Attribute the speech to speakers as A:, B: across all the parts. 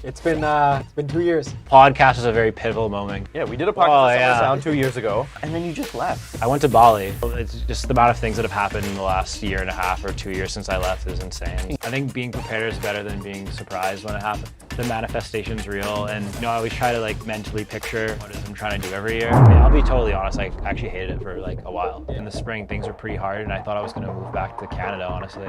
A: It's been 2 years.
B: Podcast was a very pivotal moment.
C: Yeah, we did a podcast on Sound 2 years ago, and then you just left.
B: I went to Bali. It's just the amount of things that have happened in the last year and a half or 2 years since I left is insane. I think being prepared is better than being surprised when it happens. The manifestation's real, and I always try to mentally picture what it is I'm trying to do every year. I mean, I'll be totally honest, I actually hated it for a while. In the spring, things were pretty hard, and I thought I was gonna move back to Canada, honestly.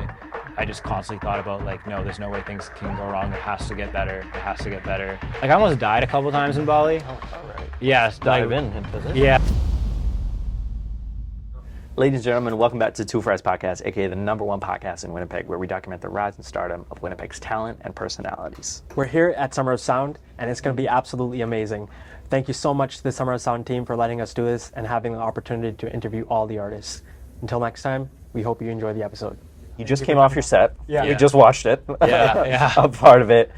B: I just constantly thought about no, there's no way things can go wrong. It has to get better. It has to get better. I almost died a couple times in Bali.
C: Oh, all right.
B: Yeah.
C: Dive into this.
B: Yeah.
C: Ladies and gentlemen, welcome back to Two Fries Podcast, aka the #1 podcast in Winnipeg, where we document the rise and stardom of Winnipeg's talent and personalities.
A: We're here at Summer of Sound, and it's going to be absolutely amazing. Thank you so much to the Summer of Sound team for letting us do this and having the opportunity to interview all the artists. Until next time, we hope you enjoy the episode.
C: You just came off your set.
A: Yeah.
C: You just watched it.
B: Yeah.
C: A part of it.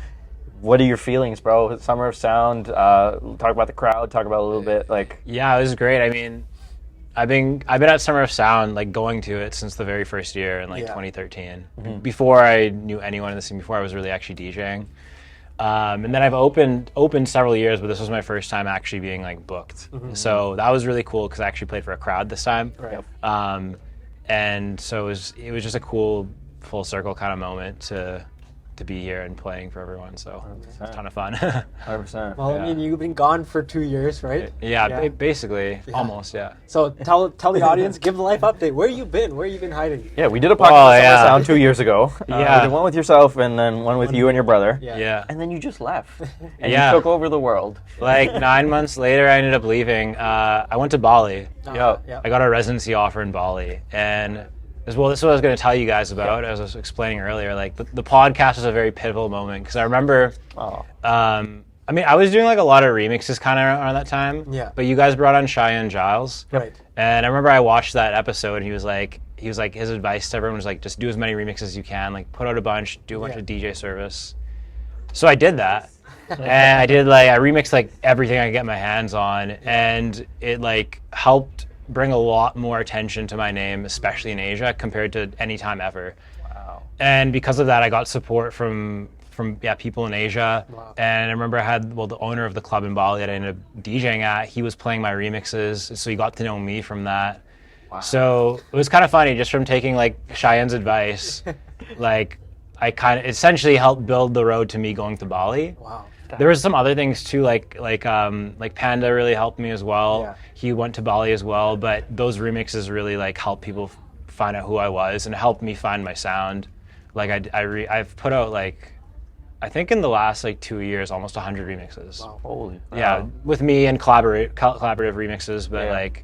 C: What are your feelings, bro? Summer of Sound. Talk about the crowd. Talk about a little bit
B: Yeah, it was great. I mean, I've been at Summer of Sound, going to it since the very first year in 2013.
C: Mm-hmm.
B: Before I knew anyone in the scene, before I was really actually DJing. And then I've opened several years, but this was my first time actually being booked. Mm-hmm. So that was really cool because I actually played for a crowd this time.
A: Right.
B: And so it was just a cool full circle kind of moment to be here and playing for everyone. So it's a ton of fun.
C: 100%.
A: Well,
B: Yeah.
A: I mean, you've been gone for 2 years, right?
B: Yeah. Basically, almost, yeah.
A: So tell the audience, give the life update. Where you been? Where you been hiding?
C: Yeah, we did a podcast on Sound 2 years ago.
B: Yeah.
C: We did one with yourself and then one with you and your brother.
B: Yeah.
C: And then you just left. And
B: Yeah.
C: you took over the world.
B: 9 months later, I ended up leaving. I went to Bali.
A: Yeah.
B: I got a residency offer in Bali, and this is what I was going to tell you guys about. As I was explaining earlier, the podcast was a very pivotal moment because I remember. I mean, I was doing a lot of remixes kind of around that time.
A: Yeah.
B: But you guys brought on Cheyenne Giles.
A: Right.
B: And I remember I watched that episode, and he was like, his advice to everyone was just do as many remixes as you can, put out a bunch, do a bunch of DJ service. So I did that. And I did I remixed everything I could get my hands on, and it helped bring a lot more attention to my name, especially in Asia, compared to any time ever.
C: Wow.
B: And because of that, I got support from people in Asia.
A: Wow.
B: And I remember I had the owner of the club in Bali that I ended up DJing at. He was playing my remixes, so he got to know me from that.
C: Wow.
B: So it was kind of funny, just from taking Cheyenne's advice. I kind of essentially helped build the road to me going to Bali.
A: Wow.
B: There was some other things too, like Panda really helped me as well.
A: Yeah.
B: He went to Bali as well, but those remixes really helped people find out who I was and helped me find my sound. I've put out I think in the last 2 years almost 100 remixes.
A: Wow.
C: Holy.
B: Yeah, with me and collaborative remixes, but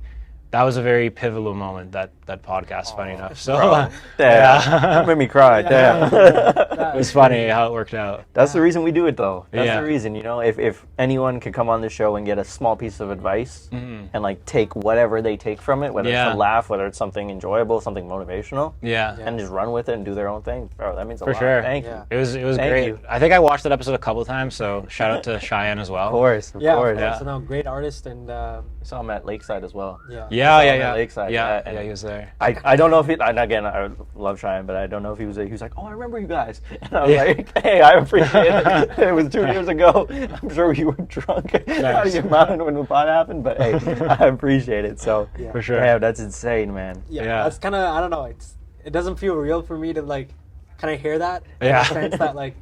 B: that was a very pivotal moment, that podcast, funny enough. So
C: That made me cry. Damn.
B: it was funny how it worked out.
C: That's the reason we do it, though. That's
B: Yeah.
C: the reason, if anyone could come on the show and get a small piece of advice and take whatever they take from it, whether it's a laugh, whether it's something enjoyable, something motivational,
B: Yeah.
C: and just run with it and do their own thing, bro, that means a
B: For
C: lot.
B: sure.
C: Thank
A: Yeah.
C: you.
B: It was
C: Thank
B: great.
C: you.
B: I think I watched that episode a couple of times, so shout out to Cheyenne as well.
C: Of course.
A: Yeah. So now, great artist, and
C: I saw him at Lakeside as well.
B: Yeah.
C: Lakeside,
B: Yeah, he was there.
C: I don't know if and again, I love Cheyenne, but I don't know if he was like, oh, I remember you guys. And I was like, hey, I appreciate it. It was 2 years ago. I'm sure you were drunk out of your mind when the pot happened, but hey, I appreciate it. So,
B: For sure.
C: Yeah, that's insane, man.
A: Yeah. That's kind of, I don't know. It doesn't feel real for me to kind of hear that.
B: Yeah.
A: In the sense that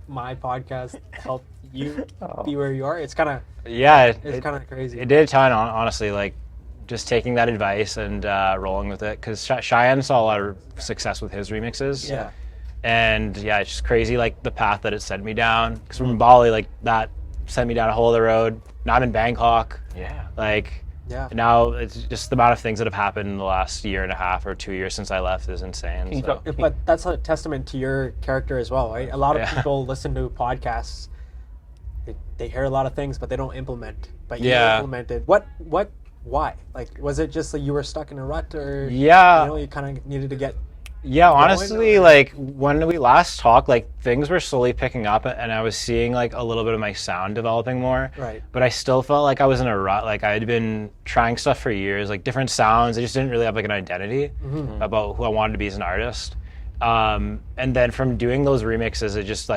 A: my podcast helped you be where you are. It's kind of
B: It
A: kind of crazy.
B: did a ton, honestly, just taking that advice and rolling with it, because Cheyenne saw a lot of success with his remixes.
A: Yeah.
B: And it's just crazy, the path that it sent me down. Because from Bali, that sent me down a whole other road. Now I'm in Bangkok.
C: Yeah.
B: Now it's just the amount of things that have happened in the last year and a half or 2 years since I left is insane. So.
A: But that's a testament to your character as well, right? A lot of people listen to podcasts. They hear a lot of things, but they don't implement. But you implemented. Why? Was it just you were stuck in a rut, or you kind of needed to get?
B: Yeah, honestly, when we last talked, things were slowly picking up, and I was seeing a little bit of my sound developing more.
A: Right.
B: But I still felt like I was in a rut. I had been trying stuff for years, different sounds. I just didn't really have an identity about who I wanted to be as an artist. And then from doing those remixes, it just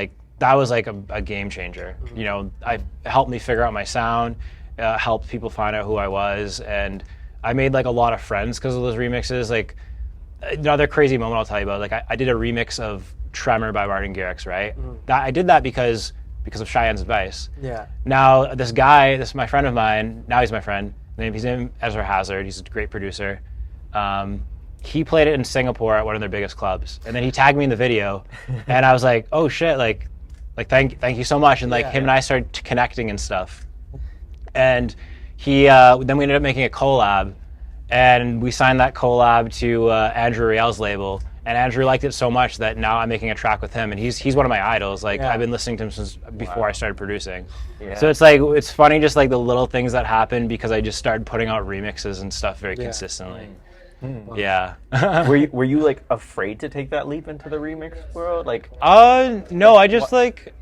B: that was like a game changer. You know, it helped me figure out my sound, helped people find out who I was, and I made like a lot of friends because of those remixes. Like another crazy moment I'll tell you about, like I did a remix of Tremor by Martin Garrix, right? I did that because of Cheyenne's advice.
A: Yeah.
B: Now this guy, this is my friend of mine, now he's my friend, his name Ezra Hazard, he's a great producer. He played it in Singapore at one of their biggest clubs, and then he tagged me in the video, and I was like, oh shit, like thank you so much, and like him and I started connecting and stuff, and he then we ended up making a collab, and we signed that collab to Andrew Riel's label, and Andrew liked it so much that now I'm making a track with him, and he's one of my idols. Like I've been listening to him since before I started producing. So it's like, it's funny just like the little things that happen because I just started putting out remixes and stuff very consistently. Yeah.
C: were you like afraid to take that leap into the remix world? Like
B: no, I just like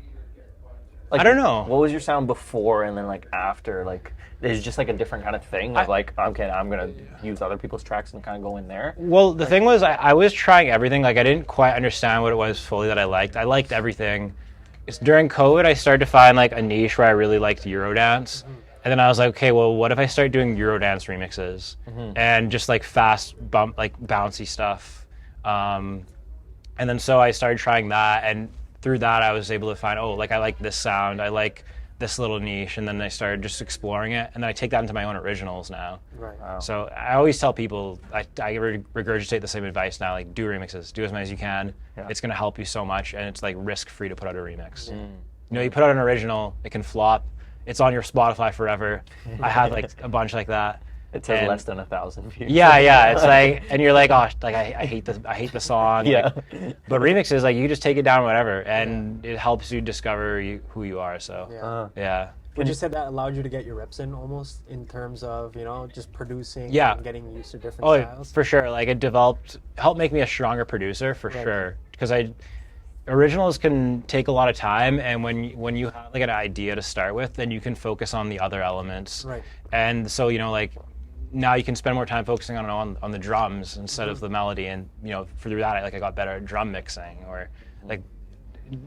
B: I don't know.
C: What was your sound before and then like after? Like is just like a different kind of thing of like, okay, I'm gonna use other people's tracks and kind of go in there?
B: Well, the thing was I was trying everything. Like I didn't quite understand what it was fully that I liked. I liked everything. It's during COVID I started to find like a niche where I really liked Eurodance. And then I was like, okay, well, what if I start doing Eurodance remixes and just like fast bump, like bouncy stuff. And then so I started trying that, and through that I was able to find, oh, like I like this sound, I like this little niche, and then I started just exploring it, and then I take that into my own originals now.
A: Right.
C: Wow.
B: So I always tell people, I regurgitate the same advice now, like do remixes, do as many as you can. It's gonna help you so much, and it's like risk-free to put out a remix. You know, you put out an original, it can flop. It's on your Spotify forever. I had like a bunch like that.
C: It says less than 1,000 views.
B: Yeah. It's like, and you're like, oh, like I hate the song.
C: Yeah.
B: Like, but remixes, like you just take it down, whatever, and it helps you discover who you are. So yeah.
A: Would you say that allowed you to get your reps in almost in terms of, you know, just producing and getting used to different styles?
B: For sure. Like it helped make me a stronger producer for sure. Because originals can take a lot of time, and when you have like an idea to start with, then you can focus on the other elements.
A: Right.
B: And so, you know, like now you can spend more time focusing on the drums instead of the melody, and you know, through that I got better at drum mixing, or like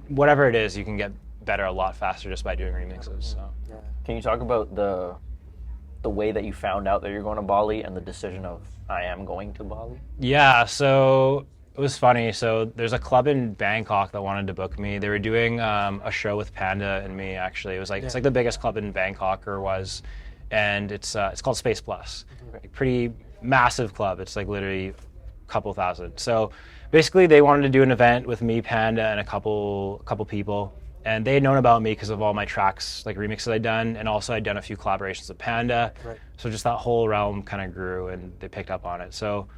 B: whatever it is, you can get better a lot faster just by doing remixes. So.
A: Yeah.
C: Can you talk about the way that you found out that you're going to Bali and the decision of I am going to Bali?
B: Yeah, so it was funny. So there's a club in Bangkok that wanted to book me. They were doing a show with Panda and me, actually. It was like it's like the biggest club in Bangkok, or was, and it's called Space Plus. Like, pretty massive club. It's like literally a couple thousand. So basically they wanted to do an event with me, Panda, and a couple people. And they had known about me because of all my tracks, like remixes I'd done, and also I'd done a few collaborations with Panda. Right. So just that whole realm kind of grew, and they picked up on it. So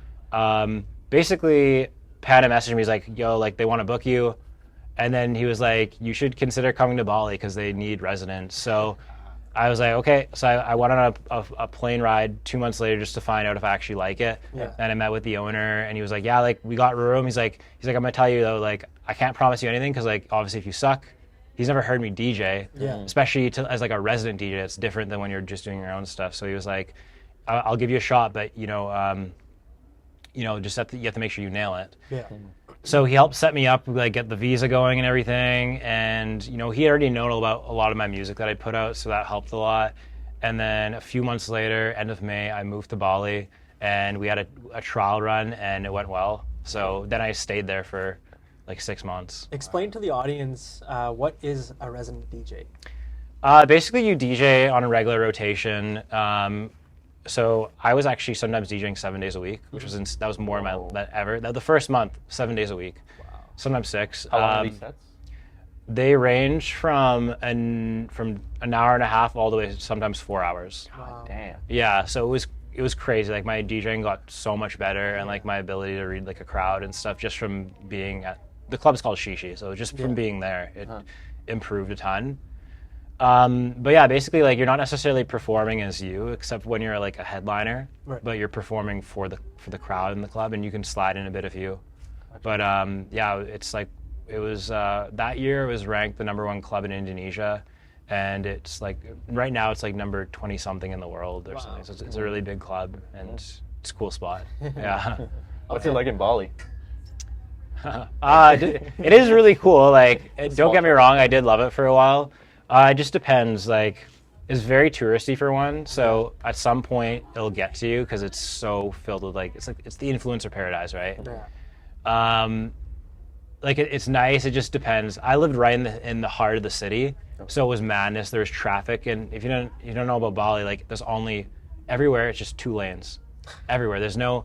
B: basically, Panda messaged me. He's like, "Yo, like they want to book you," and then he was like, "You should consider coming to Bali because they need residents." So I was like, "Okay." So I went on a plane ride 2 months later just to find out if I actually like it. Yeah. And I met with the owner, and he was like, "Yeah, like we got room." He's like, "I'm gonna tell you though, like I can't promise you anything because like obviously if you suck." He's never heard me DJ, especially as like a resident DJ. It's different than when you're just doing your own stuff. So he was like, "I'll give you a shot, but you know, just you have to make sure you nail it." Yeah. So he helped set me up, like get the visa going and everything. And you know, he had already known about a lot of my music that I put out, so that helped a lot. And then a few months later, end of May, I moved to Bali, and we had a trial run, and it went well. So then I stayed there for like 6 months.
A: Explain to the audience what is a resident DJ?
B: Basically, you DJ on a regular rotation. So I was actually sometimes DJing 7 days a week, which was that was more than ever. The first month, 7 days a week, sometimes 6.
C: How long are these sets?
B: They range from an hour and a half all the way to sometimes 4 hours.
C: God damn.
B: Yeah, so it was crazy. Like my DJing got so much better, and like my ability to read like a crowd and stuff just from being at the club's called Shishi, so just from being there, it improved a ton. But yeah, basically, like you're not necessarily performing as you, except when you're like a headliner. Right. But you're performing for the crowd in the club, and you can slide in a bit of you. Gotcha. But yeah, it's like it was that year. It was ranked the #1 club in Indonesia, and it's like right now it's like number 20 something in the world or something. So it's a really big club, and it's a cool spot. Yeah.
C: What's it like in Bali?
B: It is really cool. Like, don't get me wrong, I did love it for a while. It just depends. Like, it's very touristy for one, so at some point it'll get to you because it's so filled with it's the influencer paradise, right?
A: Yeah.
B: It's nice. It just depends. I lived right in the heart of the city, so it was madness. There was traffic, and if you don't know about Bali, like there's only everywhere. It's just 2 lanes, everywhere. There's no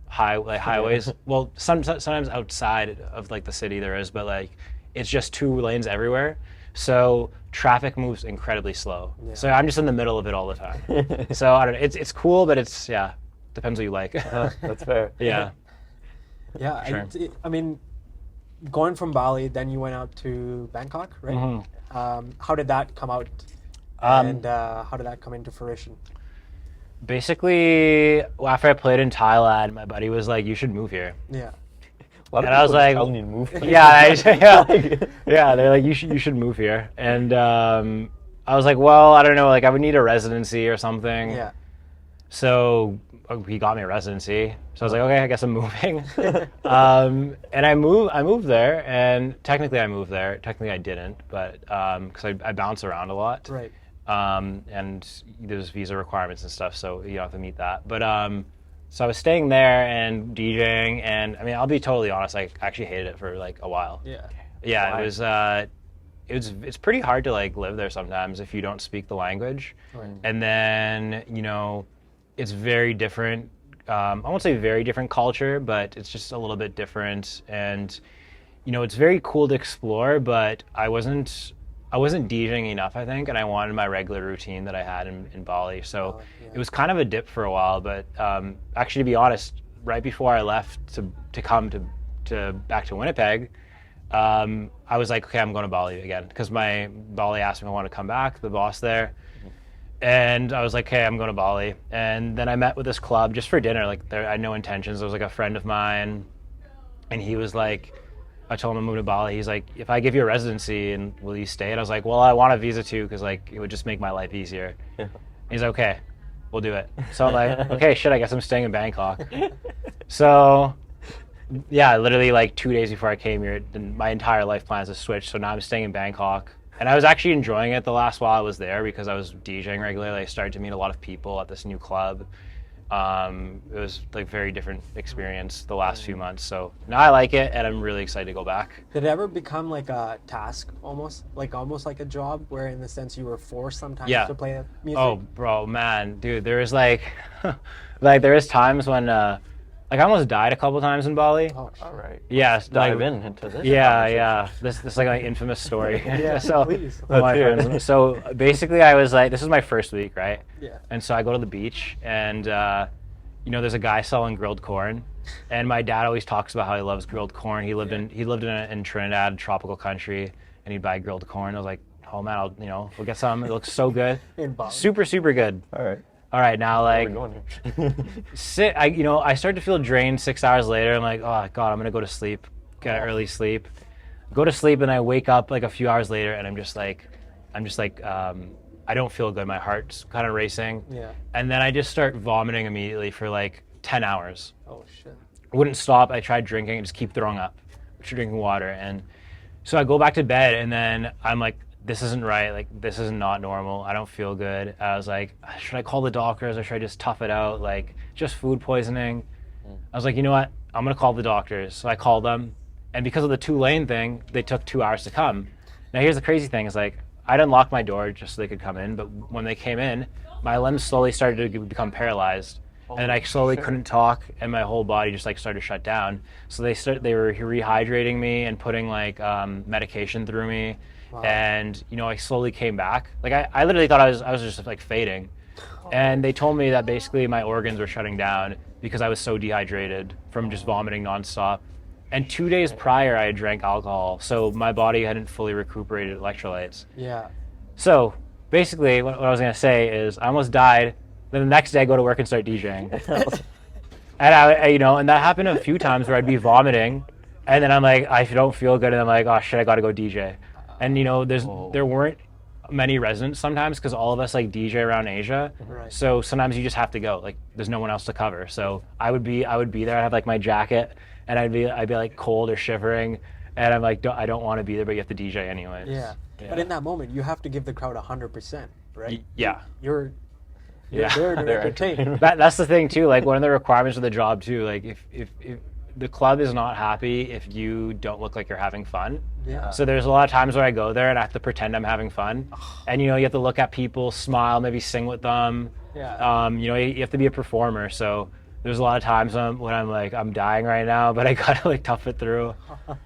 B: highways. Well, sometimes outside of like the city there is, but like it's just 2 lanes everywhere. So traffic moves incredibly slow. Yeah. So I'm just in the middle of it all the time. So I don't know. It's cool, but it's depends what you like.
C: That's fair.
B: Yeah.
A: Yeah.
B: Sure.
A: I mean, going from Bali, then you went out to Bangkok, right?
B: Mm-hmm.
A: How did that come out? And how did that come into fruition?
B: Basically, after I played in Thailand, my buddy was like, "You should move here."
A: Yeah.
C: And
B: I was like,
C: telling you to move.
B: yeah. They're like, you should move here. And I was like, well, I don't know, like I would need a residency or something.
A: Yeah.
B: So he got me a residency. So I was like, okay, I guess I'm moving. And I moved there, and technically I moved there. Technically I didn't, but because I bounce around a lot.
A: Right.
B: And there's visa requirements and stuff, so you have to meet that. But so I was staying there and DJing, and I mean, I'll be totally honest, I actually hated it for like a while.
A: Yeah.
B: Yeah, it's pretty hard to like live there sometimes if you don't speak the language.
A: Right.
B: And then, it's very different. I won't say very different culture, but it's just a little bit different. And, it's very cool to explore, but I wasn't DJing enough, I think, and I wanted my regular routine that I had in Bali. So it was kind of a dip for a while, but actually, to be honest, right before I left to come to back to Winnipeg, I was like, okay, I'm going to Bali again, because my Bali asked me if I want to come back, the boss there. And I was like, okay, I'm going to Bali. And then I met with this club just for dinner. Like, I had no intentions. There was like a friend of mine, and he was like, I told him to move to Bali. He's like, if I give you a residency, and will you stay? And I was like, well, I want a visa too, because like it would just make my life easier. Yeah. He's like, okay, we'll do it. So I'm like, okay, shit, I guess I'm staying in Bangkok. So yeah, literally like 2 days before I came here, my entire life plans have switched. So now I'm staying in Bangkok. And I was actually enjoying it the last while I was there, because I was DJing regularly. I started to meet a lot of people at this new club. It was like very different experience the last few months. So now I like it, and I'm really excited to go back.
A: Did it ever become like a task, almost like a job, where in the sense you were forced sometimes to play music?
B: Oh, bro, man, dude, there was like, there is times when, I almost died a couple times in Bali.
C: Oh, all right.
B: Yeah,
C: let's dive into this.
B: Yeah. This like an infamous story.
A: Yeah,
B: so,
A: please.
B: My friends. So basically, I was like, this is my first week, right?
A: Yeah.
B: And so I go to the beach, and there's a guy selling grilled corn, and my dad always talks about how he loves grilled corn. He lived in Trinidad, tropical country, and he'd buy grilled corn. I was like, oh man, we'll get some. It looks so good.
A: In Bali.
B: Super, super good. All right, now like, I start to feel drained 6 hours later. I'm like, oh God, I'm gonna go to sleep, get an early sleep, go to sleep, and I wake up like a few hours later, and I'm just like, I don't feel good. My heart's kind of racing.
A: Yeah.
B: And then I just start vomiting immediately for like 10 hours.
A: Oh shit.
B: I wouldn't stop. I tried drinking, and just keep throwing up. Drinking water, and so I go back to bed, and then I'm like, this isn't right, like this is not normal, I don't feel good. I was like, should I call the doctors, or should I just tough it out, like just food poisoning? I was like, you know what, I'm gonna call the doctors. So I called them, and because of the 2-lane thing, they took 2 hours to come. Now here's the crazy thing, is like, I didn't lock my door just so they could come in, but when they came in, my limbs slowly started to become paralyzed. And I slowly couldn't talk, and my whole body just like started to shut down. So they were rehydrating me and putting like medication through me. Wow. And I slowly came back. Like I literally thought I was just like fading. And they told me that basically my organs were shutting down because I was so dehydrated from just vomiting nonstop. And 2 days prior, I had drank alcohol, so my body hadn't fully recuperated electrolytes.
A: Yeah.
B: So basically, what I was gonna say is I almost died. Then the next day, I go to work and start DJing. And and that happened a few times where I'd be vomiting, and then I'm like, I don't feel good, and I'm like, oh shit, I gotta go DJ. And there weren't many residents sometimes, because all of us like DJ around Asia.
A: Right.
B: So sometimes you just have to go. Like there's no one else to cover. So I would be there. I'd have like my jacket, and I'd be like cold or shivering, and I'm like, I don't want to be there, but you have to DJ anyways.
A: Yeah. But in that moment, you have to give the crowd 100%, right?
B: Yeah.
A: You're there to entertain.
B: That's the thing too. Like one of the requirements of the job too. Like if the club is not happy if you don't look like you're having fun.
A: Yeah.
B: So there's a lot of times where I go there and I have to pretend I'm having fun, and you have to look at people, smile, maybe sing with them.
A: Yeah.
B: You have to be a performer. So there's a lot of times when I'm like, I'm dying right now, but I gotta like tough it through.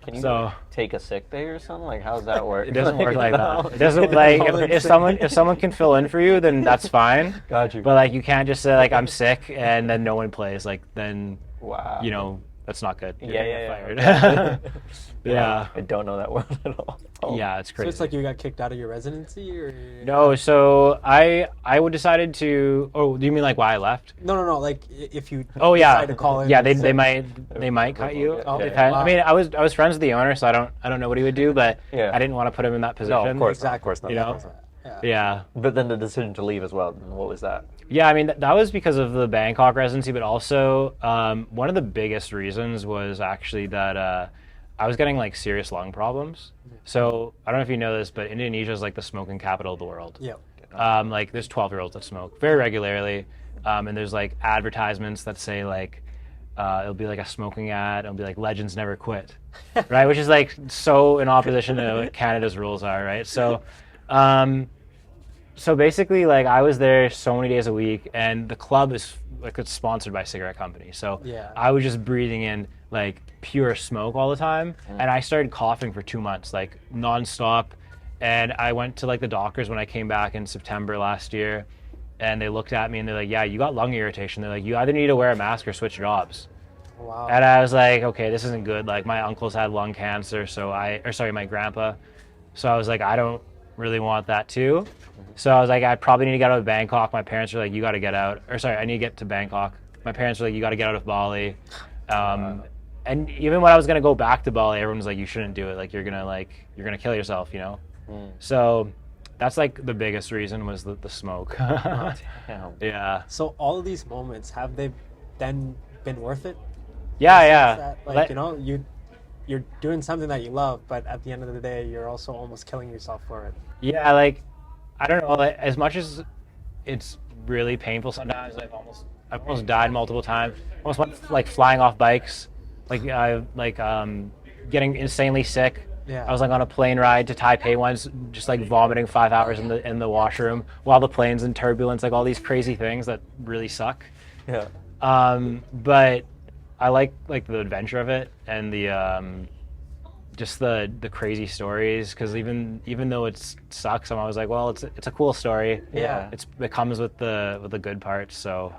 C: Can you take a sick day or something? Like, how's that work?
B: It doesn't work like that. It doesn't like if someone can fill in for you, then that's fine.
C: Got you.
B: But like you can't just say like I'm sick and then no one plays. Like then
C: wow.
B: That's not good.
C: Yeah.
B: Fired. Yeah.
C: I don't know that word at all. Oh.
B: Yeah, it's crazy.
A: So it's like you got kicked out of your residency, or
B: no? So I decided to. Oh, do you mean like why I left?
A: No. Like if you
B: decide
A: to call in.
B: Yeah, they might cut you.
A: Oh,
B: Depends.
A: wow.
B: I mean, I was friends with the owner, so I don't know what he would do, but I didn't want to put him in that position.
C: No, of course,
A: exactly.
C: Of course not.
B: You know. Yeah.
C: But then the decision to leave as well. What was that?
B: Yeah, I mean that was because of the Bangkok residency, but also one of the biggest reasons was actually that I was getting like serious lung problems. So I don't know if you know this, but Indonesia is like the smoking capital of the world.
A: Yeah.
B: Like there's 12-year-olds that smoke very regularly, and there's like advertisements that say like it'll be like a smoking ad. It'll be like legends never quit, right? Which is like so in opposition to what Canada's rules are, right? So. So basically, like I was there so many days a week, and the club is like it's sponsored by a cigarette company. So I was just breathing in like pure smoke all the time, and I started coughing for 2 months, like nonstop. And I went to like the doctors when I came back in September last year, and they looked at me and they're like, "Yeah, you got lung irritation." They're like, "You either need to wear a mask or switch jobs."
A: Wow.
B: And I was like, "Okay, this isn't good." Like my uncles had lung cancer, my grandpa. So I was like, I don't really want that too. So I was like, I probably need to get out of Bangkok. My parents were like, you got to get out. I need to get to Bangkok. My parents were like, you got to get out of Bali. And even when I was going to go back to Bali, everyone was like, you shouldn't do it. Like, you're going to kill yourself, So that's like the biggest reason was the smoke. Yeah.
A: So all of these moments, have they then been worth it?
B: Yeah.
A: You're doing something that you love, but at the end of the day, you're also almost killing yourself for it.
B: Yeah, like I don't know. Like, as much as it's really painful sometimes, I've almost died multiple times. Almost went like flying off bikes, getting insanely sick.
A: Yeah.
B: I was like on a plane ride to Taipei once, just like vomiting 5 hours in the washroom while the plane's in turbulence, like all these crazy things that really suck.
C: Yeah.
B: But I like the adventure of it and the just the crazy stories, because even though it sucks, I'm always like, well, it's a cool story.
A: Yeah.
B: It comes with the good parts, so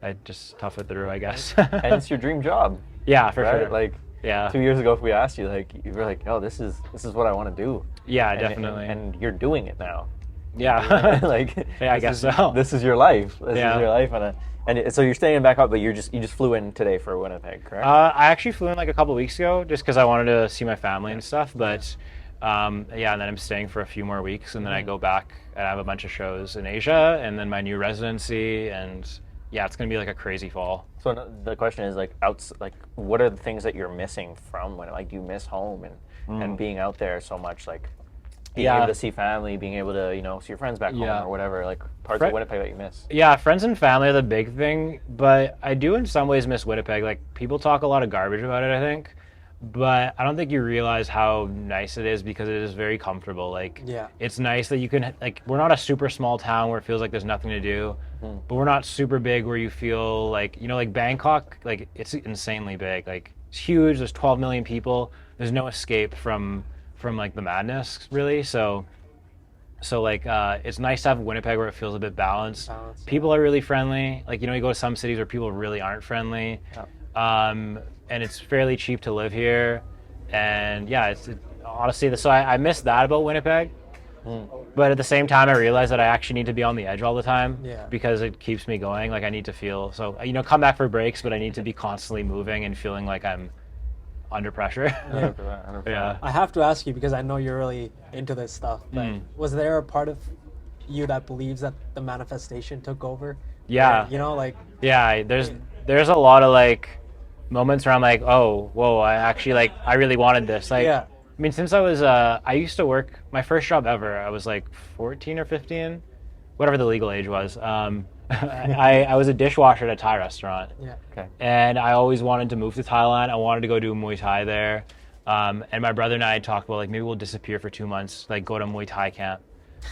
B: I just tough it through, I guess.
C: And it's your dream job.
B: Yeah, for
C: right?
B: sure.
C: Like 2 years ago, if we asked you, like you were like, oh, this is what I want to do.
B: Yeah, definitely.
C: And you're doing it now.
B: Yeah.
C: Like
B: yeah, I guess so.
C: This is your life. This is your life, and so you're staying in Bangkok, but you just flew in today for Winnipeg, correct?
B: I actually flew in like a couple weeks ago, just because I wanted to see my family and stuff. But and then I'm staying for a few more weeks, and then I go back and I have a bunch of shows in Asia, and then my new residency, and it's gonna be like a crazy fall.
C: So the question is like, what are the things that you're missing from when, like, do you miss home and being out there so much, like being able to see family, being able to see your friends back home or whatever, like parts of Winnipeg that you miss? Yeah,
B: friends and family are the big thing, but I do in some ways miss Winnipeg. Like people talk a lot of garbage about it, I think, but I don't think you realize how nice it is because it is very comfortable. Like it's nice that you can, like, we're not a super small town where it feels like there's nothing to do, but we're not super big where you feel like, like Bangkok, like it's insanely big. Like it's huge. There's 12 million people. There's no escape from like the madness, really. So like it's nice to have Winnipeg where it feels a bit balanced. People are really friendly. Like you go to some cities where people really aren't friendly. And it's fairly cheap to live here. And honestly, so I miss that about Winnipeg. But at the same time, I realize that I actually need to be on the edge all the time because it keeps me going. Like I need to feel come back for breaks, but I need to be constantly moving and feeling like I'm under pressure. Yeah.
A: I have to ask you, because I know you're really into this stuff, but was there a part of you that believes that the manifestation took over?
B: Yeah.
A: There's
B: a lot of like moments where I'm like, oh, whoa, I really wanted this. Like,
A: Yeah.
B: I mean, since I used to work, my first job ever, I was like 14 or 15, whatever the legal age was. I was a dishwasher at a Thai restaurant.
A: Yeah.
C: Okay.
B: And I always wanted to move to Thailand. I wanted to go do Muay Thai there. And my brother and I talked about, like, maybe we'll disappear for 2 months, like go to Muay Thai camp.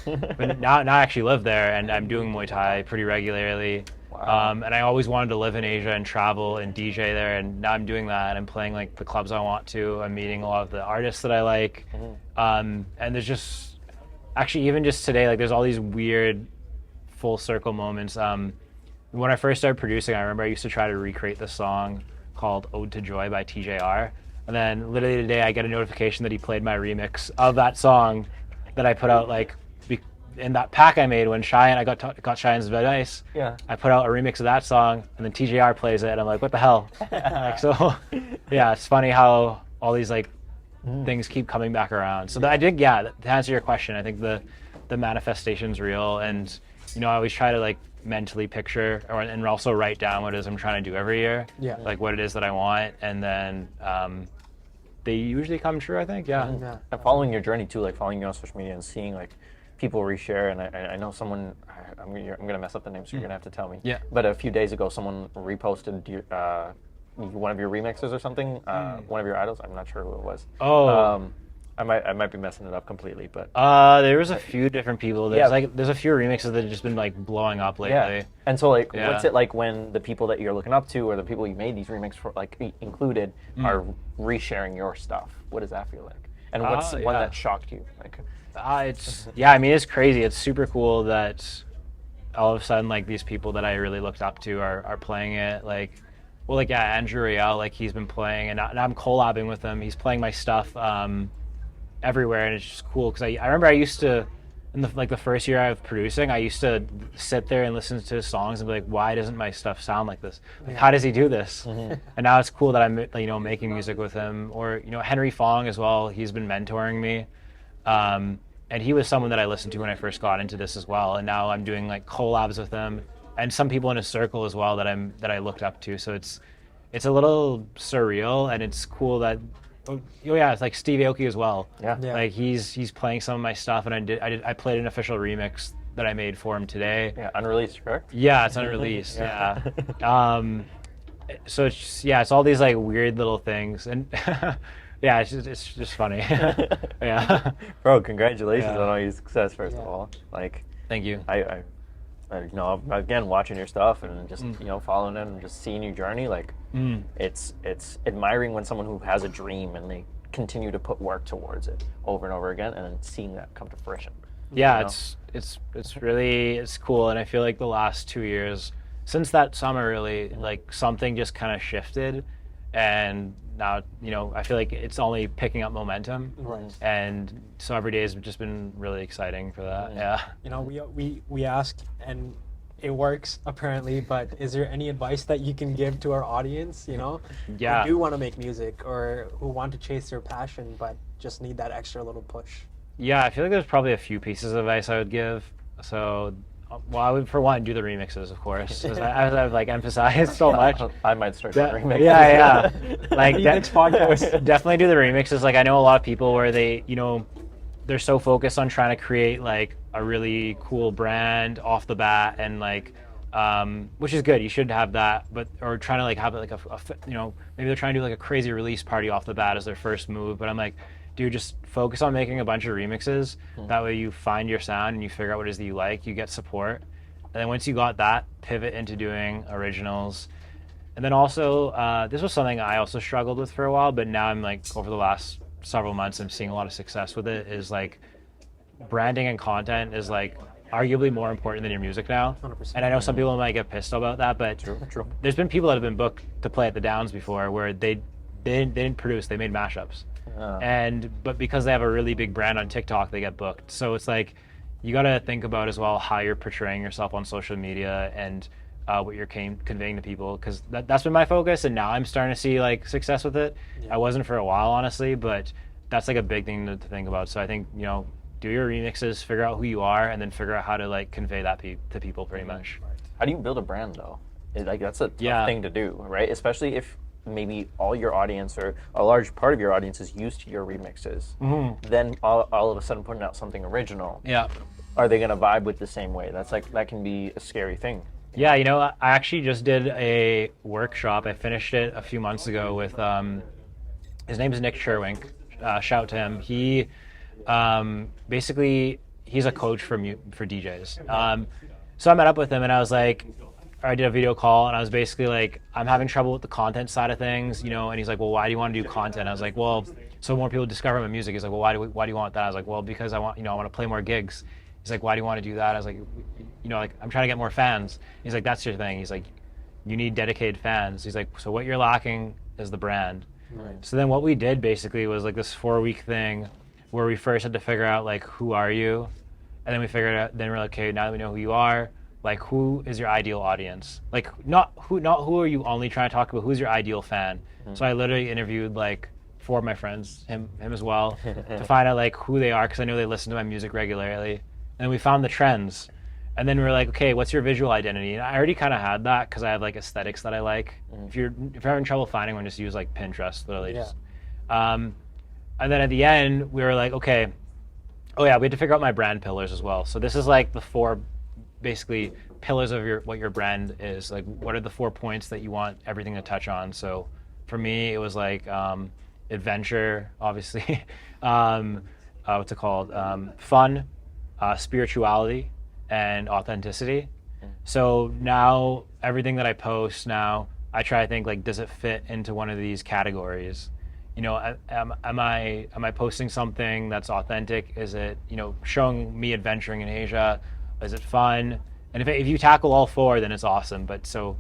B: But now I actually live there, and I'm doing Muay Thai pretty regularly.
C: Wow.
B: And I always wanted to live in Asia and travel and DJ there, and now I'm doing that. I'm playing like the clubs I want to. I'm meeting a lot of the artists that I like. And there's just, actually even just today, like there's all these weird full circle moments. When I first started producing, I remember I used to try to recreate this song called Ode to Joy by TJR. And then literally today I get a notification that he played my remix of that song that I put out like in that pack I made when Cheyenne, I got Cheyenne's advice.
C: Yeah.
B: I put out a remix of that song, and then TJR plays it, and I'm like, what the hell? Like, so, yeah, it's funny how all these like things keep coming back around. So to answer your question, I think the manifestation's real, and I always try to like mentally picture and also write down what it is I'm trying to do every year.
A: Yeah.
B: Like what it is that I want, and then they usually come true, I think. Yeah.
A: Yeah.
C: And following your journey too, like following you on social media and seeing like people reshare, and I know someone, I'm gonna mess up the name, so you're gonna have to tell me.
B: Yeah.
C: But a few days ago, someone reposted one of your remixes or something, one of your idols. I'm not sure who it was.
B: Oh.
C: I might be messing it up completely, but
B: there was a few different people. There's a few remixes that have just been like blowing up lately.
C: yeah. And so like, what's it like when the people that you're looking up to or the people you made these remixes for, like included, are resharing your stuff? What does that feel like? And what's one that shocked you? Like,
B: I mean, it's crazy. It's super cool that all of a sudden like these people that I really looked up to are playing it. Like, well, like Andrew Riel, like he's been playing, and I'm collabing with him. He's playing my stuff everywhere, and it's just cool because I remember I used to, in the first year of producing, I used to sit there and listen to his songs and be like, why doesn't my stuff sound like this? Like, how does he do this? And now it's cool that I'm making music with him. Or Henry Fong as well. He's been mentoring me, and he was someone that I listened to when I first got into this as well. And now I'm doing like collabs with him, and some people in his circle as well that I looked up to. So it's a little surreal, and it's cool that. It's like Stevie Aoki as well.
C: Yeah.
B: Like he's playing some of my stuff, and I played an official remix that I made for him today.
C: Yeah, unreleased, correct?
B: Yeah, it's unreleased. yeah. So it's all these like weird little things, and yeah, it's just funny. Yeah.
C: Bro, congratulations on all your success. First of all, like,
B: thank you.
C: I again, watching your stuff and just following it and just seeing your journey, like it's admiring when someone who has a dream and they continue to put work towards it over and over again, and then seeing that come to fruition.
B: Yeah, it's really cool, and I feel like the last 2 years since that summer, really, like something just kind of shifted, and now I feel like it's only picking up momentum.
A: Right.
B: And so every day has just been really exciting for that. Yeah.
A: We ask, and it works apparently, but is there any advice that you can give to our audience,
B: Yeah.
A: who do want to make music or who want to chase their passion but just need that extra little push?
B: Yeah, I feel like there's probably a few pieces of advice I would give. So, well, I would, for one, do the remixes, of course, as I've like emphasized so much.
C: I might start doing remixes.
B: Yeah. Like
A: Next podcast.
B: Definitely do the remixes. Like I know a lot of people where they, they're so focused on trying to create like a really cool brand off the bat, and like, which is good. You should have that, or trying to like have like maybe they're trying to do like a crazy release party off the bat as their first move. But I'm like, dude, just focus on making a bunch of remixes. That way you find your sound and you figure out what it is that you like, you get support. And then once you got that, pivot into doing originals. And then also, this was something I also struggled with for a while, but now I'm like, over the last several months, I'm seeing a lot of success with it, is like branding and content is like arguably more important than your music now.
A: 100%.
B: And I know some people might get pissed about that, but
C: True.
B: there's been people that have been booked to play at the Downs before where they didn't produce, they made mashups. But because they have a really big brand on TikTok, they get booked. So it's like, you got to think about as well how you're portraying yourself on social media and what you're conveying to people, because that's been my focus, and now I'm starting to see like success with it. I wasn't for a while, honestly, but that's like a big thing to think about. So I think, do your remixes, figure out who you are, and then figure out how to like convey that to people pretty much.
C: How do you build a brand though? Like that's a tough thing to do, right? Especially if maybe all your audience or a large part of your audience is used to your remixes, then all of a sudden putting out something original, are they gonna vibe with the same way? That can be a scary thing.
B: Yeah, you know, I actually just did a workshop. I finished it a few months ago with his name is Nick Sherwink. Shout to him. He basically he's a coach for DJs. So I met up with him and I was like, I did a video call and I was basically like, I'm having trouble with the content side of things, you know. And he's like, well, why do you want to do content? I was like, well, so more people discover my music. He's like, well, why do you want that? I was like, well, because I want to play more gigs. He's like, why do you want to do that? I was like, you know, like I'm trying to get more fans. He's like, that's your thing. He's like, you need dedicated fans. He's like, so what you're lacking is the brand. Right. So then what we did basically was like this 4-week thing where we first had to figure out like, who are you? And then we figured out, then we're like, okay, now that we know who you are, like who is your ideal audience? Like not who are you only trying to talk about, who's your ideal fan? So I literally interviewed like 4 of my friends, him as well, to find out like who they are, because I know they listen to my music regularly. And we found the trends. And then we were like, okay, what's your visual identity? And I already kind of had that because I have like aesthetics that I like. If you're having trouble finding one, just use like Pinterest, literally. Just. And then at the end, we were like, okay, we had to figure out my brand pillars as well. So this is like the 4 basically pillars of what your brand is. Like, what are the 4 points that you want everything to touch on? So for me, it was like adventure, obviously. What's it called? Fun, spirituality, and authenticity. So now everything that I post now, I try to think like, does it fit into one of these categories? You know, am I posting something that's authentic? Is it, you know, showing me adventuring in Asia? Is it fun? And if you tackle all 4, then it's awesome. But so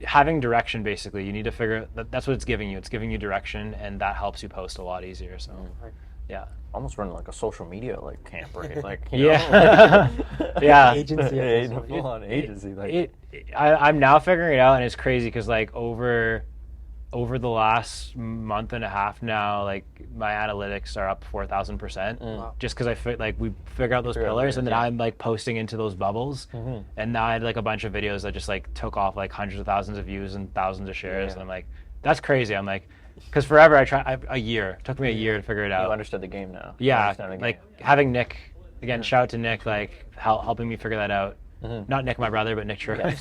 B: having direction, basically, you need to figure that's what it's giving you. It's giving you direction, and that helps you post a lot easier. So, yeah.
C: Almost running like a social media like camp, right? Like
B: yeah.
A: Agency.
C: Full on agency. Like
B: I'm now figuring it out, and it's crazy because like over the last month and a half now, like my analytics are up 4,000%, just because we figure out those pillars, and then I'm like posting into those bubbles, and now I had like a bunch of videos that just like took off like hundreds of thousands of views and thousands of shares, and I'm like, that's crazy. I'm like, because forever it took me a year to figure it out.
C: You understood the game now.
B: Yeah, like having Nick, again, shout out to Nick, like helping me figure that out. Not Nick, my brother, but Nick Sherwin.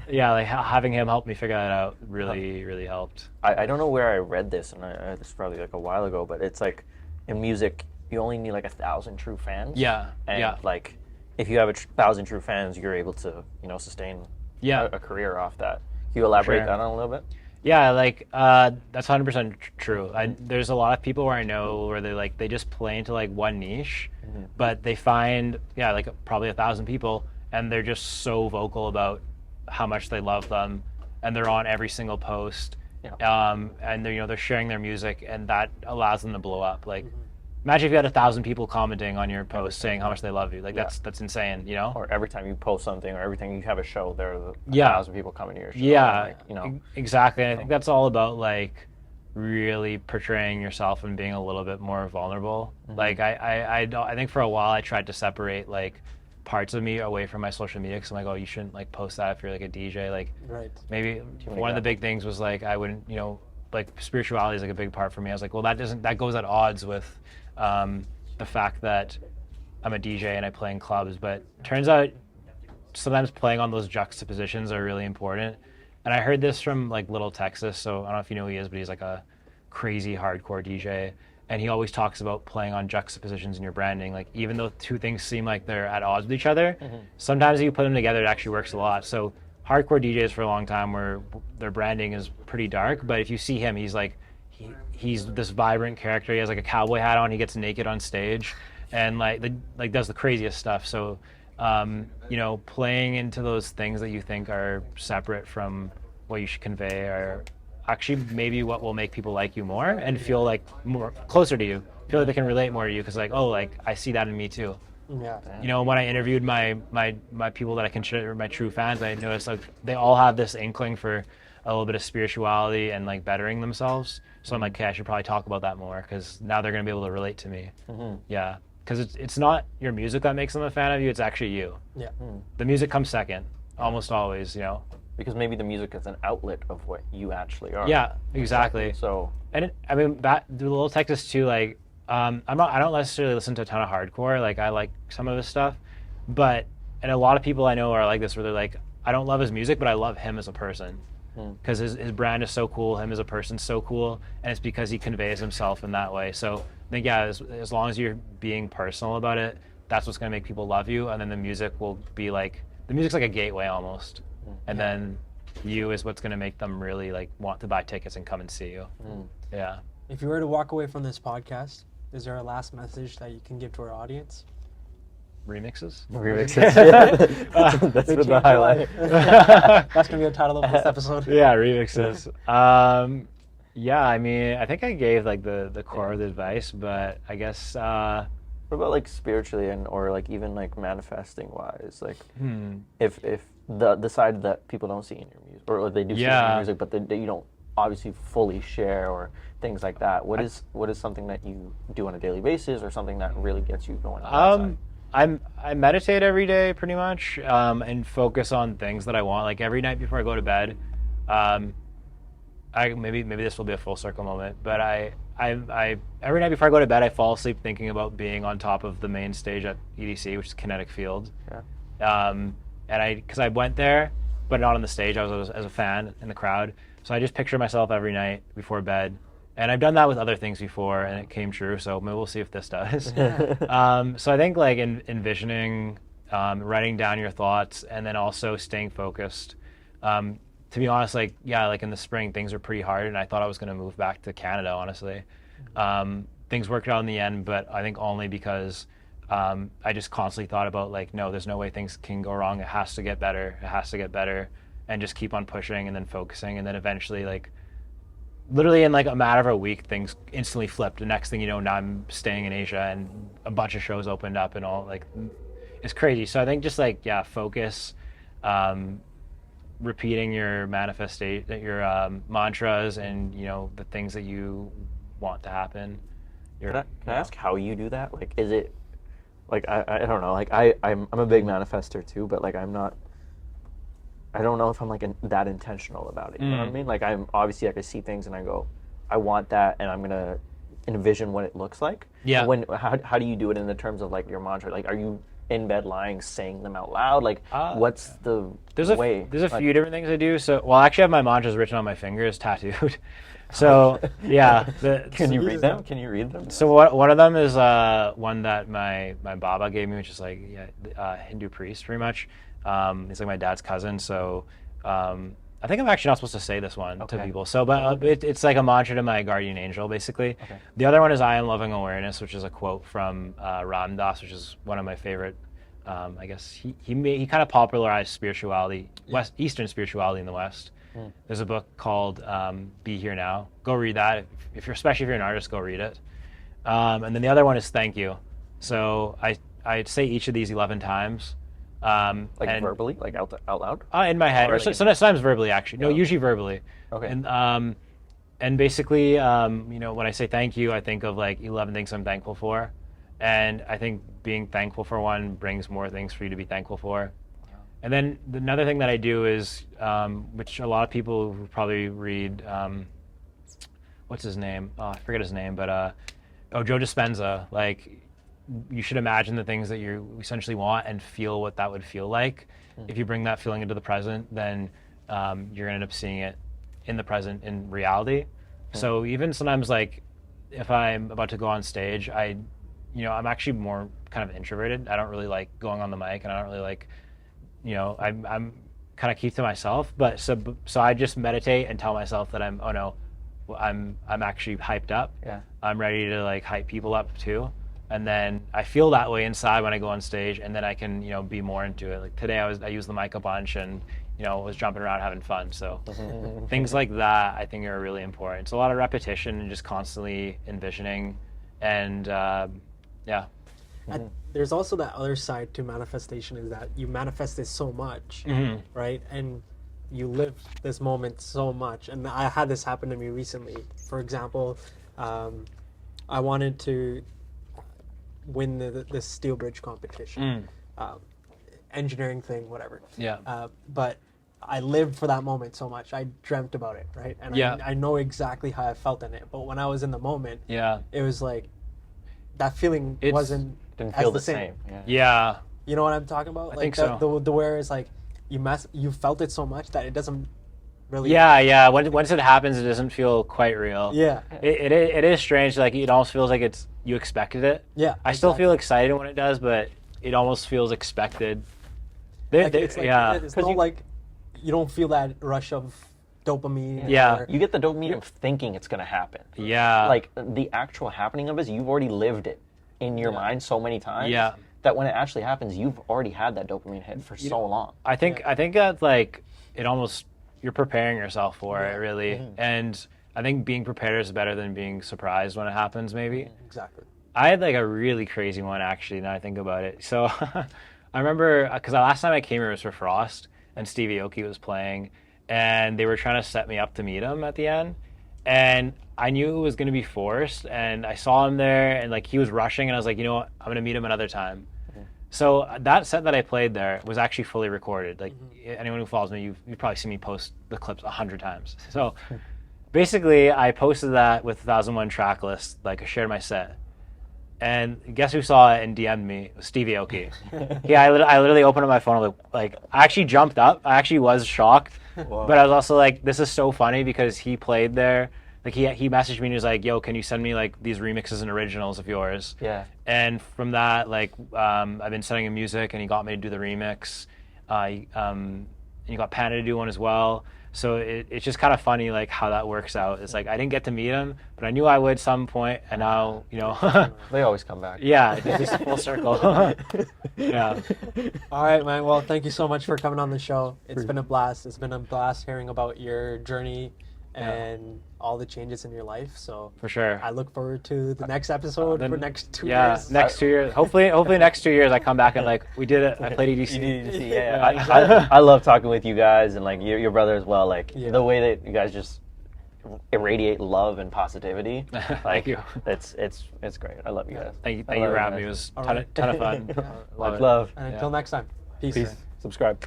B: Yeah, like having him help me figure that out really helped.
C: I don't know where I read this, and this is probably like a while ago, but it's like in music, you only need like 1,000 true fans.
B: Yeah.
C: And like if you have 1,000 true fans, you're able to, you know, sustain a career off that. Can you elaborate that on a little bit?
B: Yeah, like that's 100% true. There's a lot of people where I know where they just play into like one niche, but they find like probably 1,000 people, and they're just so vocal about how much they love them, and they're on every single post, and they're sharing their music, and that allows them to blow up. Like, imagine if you had 1,000 people commenting on your post saying how much they love you. Like that's insane, you know?
C: Or every time you post something, or every time you have a show, there are 1,000 people coming to your show.
B: Yeah,
C: like, you know.
B: Exactly. And I think that's all about like really portraying yourself and being a little bit more vulnerable. Like I think for a while I tried to separate like parts of me away from my social media, because I'm like, oh, you shouldn't like post that if you're like a DJ. Like maybe one of the big things was like I wouldn't, you know, like spirituality is like a big part for me. I was like, well, that goes at odds with the fact that I'm a DJ and I play in clubs, but turns out sometimes playing on those juxtapositions are really important. And I heard this from like Little Texas, so I don't know if you know who he is, but he's like a crazy hardcore DJ, and he always talks about playing on juxtapositions in your branding. Like even though 2 things seem like they're at odds with each other, sometimes if you put them together, it actually works a lot. So hardcore DJs for a long time where their branding is pretty dark, but if you see him, he's like, he's this vibrant character. He has like a cowboy hat on. He gets naked on stage, and like does the craziest stuff. So, you know, playing into those things that you think are separate from what you should convey are actually maybe what will make people like you more and feel like more closer to you. Feel like they can relate more to you because like, oh, like I see that in me too.
A: Yeah.
B: You know, when I interviewed my people that I consider my true fans, I noticed like they all have this inkling for a little bit of spirituality and like bettering themselves. So I'm like, okay, I should probably talk about that more because now they're going to be able to relate to me. Yeah. Because it's not your music that makes them a fan of you, it's actually you.
A: Yeah.
B: The music comes second, almost always, you know.
C: because maybe the music is an outlet of what you actually are.
B: Yeah, exactly.
C: So,
B: and I mean, that the Little Texas too. Like, I don't necessarily listen to a ton of hardcore. Like, I like some of his stuff, and a lot of people I know are like this, where they're like, I don't love his music, but I love him as a person, because his brand is so cool, him as a person's so cool, and it's because he conveys himself in that way. So I think, yeah, as long as you're being personal about it, that's what's going to make people love you, and then the music will be like, the music's like a gateway almost, and then you is what's going to make them really like want to buy tickets and come and see you. Yeah.
A: If you were to walk away from this podcast, is there a last message that you can give to our audience?
B: Remixes?
C: Remixes, yeah. That's the highlight.
A: That's going to be the title of this episode.
B: Yeah, remixes. Yeah, I mean, I think I gave like the core of the advice, but I guess...
C: what about like spiritually or like even like manifesting wise? Like if the side that people don't see in your music, or they do see in your music, but that you don't obviously fully share, or things like that. What is something that you do on a daily basis, or something that really gets you going on that side?
B: I meditate every day pretty much, and focus on things that I want. Like every night before I go to bed, maybe this will be a full circle moment, but I every night before I go to bed, I fall asleep thinking about being on top of the main stage at EDC, which is Kinetic Field. Yeah. And because I went there, but not on the stage. I was as a fan in the crowd. So I just picture myself every night before bed. And I've done that with other things before, and it came true. So maybe we'll see if this does. So I think like envisioning, writing down your thoughts, and then also staying focused. To be honest, like in the spring, things were pretty hard, and I thought I was going to move back to Canada, honestly. Things worked out in the end, but I think only because I just constantly thought about like, no, there's no way things can go wrong. It has to get better. It has to get better, and just keep on pushing and then focusing, and then eventually, like, literally in like a matter of a week, things instantly flipped. The next thing you know, now I'm staying in Asia, and a bunch of shows opened up, and all, like, it's crazy. So I think just like, yeah, focus, repeating your mantras, and the things that you want to happen.
C: Can I ask how you do that? Like, is it like I don't know. Like I'm a big manifester too, but like I don't know if I'm like that intentional about it. You know what I mean? Like I'm obviously, like, I see things and I go, I want that, and I'm gonna envision what it looks like.
B: Yeah.
C: How do you do it in the terms of like your mantra? Like, are you in bed lying, saying them out loud? Like, what's the way?
B: There's a few different things I do. So, well, I actually have my mantras written on my fingers, tattooed. So, yeah.
C: Can you read them? Can you read them?
B: So one of them is one that my Baba gave me, which is like Hindu priest, pretty much. He's like my dad's cousin. So I think I'm actually not supposed to say this one to people. So, but it's like a mantra to my guardian angel, basically. Okay. The other one is I am loving awareness, which is a quote from Ram Dass, which is one of my favorite. I guess he kind of popularized spirituality, Eastern spirituality in the West. There's a book called Be Here Now. Go read that. Especially if you're an artist, go read it. And then the other one is thank you. So I say each of these 11 times.
C: Like verbally, like out loud?
B: In my head, or sometimes verbally, actually. No, usually verbally.
C: Okay.
B: And basically, when I say thank you, I think of like 11 things I'm thankful for, and I think being thankful for one brings more things for you to be thankful for. And then another thing that I do is, which a lot of people who probably read, what's his name? Oh, I forget his name, but Joe Dispenza. Like, you should imagine the things that you essentially want and feel what that would feel like. If you bring that feeling into the present, then you're gonna end up seeing it in the present, in reality. So even sometimes, like, if I'm about to go on stage, I'm actually more kind of introverted. I don't really like going on the mic, and I don't really like, I'm kind of keep to myself. But so I just meditate and tell myself that I'm actually hyped up. Yeah. I'm ready to like hype people up too. And then I feel that way inside when I go on stage, and then I can, be more into it. Like today I used the mic a bunch, and, was jumping around having fun. So things like that I think are really important. It's a lot of repetition and just constantly envisioning, and yeah.
A: There's also that other side to manifestation, is that you manifest this so much, right? And you live this moment so much. And I had this happen to me recently. For example, I wanted to win the steel bridge competition, engineering thing, whatever.
B: Yeah.
A: But I lived for that moment so much. I dreamt about it, right? And I know exactly how I felt in it. But when I was in the moment, it was like that feeling didn't
C: feel the same.
B: Yeah.
A: You know what I'm talking about?
B: I
A: like
B: think so.
A: The where it's like you felt it so much that it doesn't really.
B: Yeah. Once it happens, it doesn't feel quite real.
A: Yeah.
B: It is strange. Like it almost feels like you expected it.
A: Yeah.
B: I still feel excited when it does, but it almost feels expected.
A: It's not like you don't feel that rush of dopamine.
B: Yeah.
C: You get the dopamine of thinking it's going to happen.
B: Yeah.
C: Like the actual happening of it, you've already lived it in your mind so many times.
B: Yeah.
C: That when it actually happens, you've already had that dopamine hit for so long.
B: I think that like it almost you're preparing yourself for it really, and I think being prepared is better than being surprised when it happens. Maybe.
A: Exactly.
B: I had like a really crazy one actually. Now I think about it. So I remember because the last time I came here was for Frost, and Stevie Aoki was playing, and they were trying to set me up to meet him at the end, and I knew it was going to be forced, and I saw him there, and like he was rushing, and I was like, you know what, I'm going to meet him another time. So that set that I played there was actually fully recorded. Like anyone who follows me, you've probably seen me post the clips 100 times. So basically, I posted that with 1001 track list. Like I shared my set, and guess who saw it and DM'd me? It was Stevie Aoki. Yeah, I literally opened up my phone. Like I actually jumped up. I actually was shocked, but I was also like, this is so funny because he played there. Like he messaged me and he was like, "Yo, can you send me like these remixes and originals of yours?"
C: Yeah.
B: And from that, like, I've been sending him music, and he got me to do the remix. And you got Panda to do one as well. So it's just kind of funny, like how that works out. It's like I didn't get to meet him, but I knew I would some point, and now
C: they always come back.
B: Yeah, it's just full circle. Yeah.
A: All right, man. Well, thank you so much for coming on the show. It's been a blast. It's been a blast hearing about your journey and all the changes in your life. So
B: for sure,
A: I look forward to the next episode for next 2 years.
B: Yeah, next 2 years. Hopefully next 2 years I come back and like we did it. I played EDC.
C: Yeah. I love talking with you guys and like your brother as well. Like the way that you guys just irradiate love and positivity. Like
B: Thank you.
C: It's great. I love you guys.
B: Thank you for having me. It was a ton of fun.
C: Love.
A: And until next time, peace.
C: Subscribe.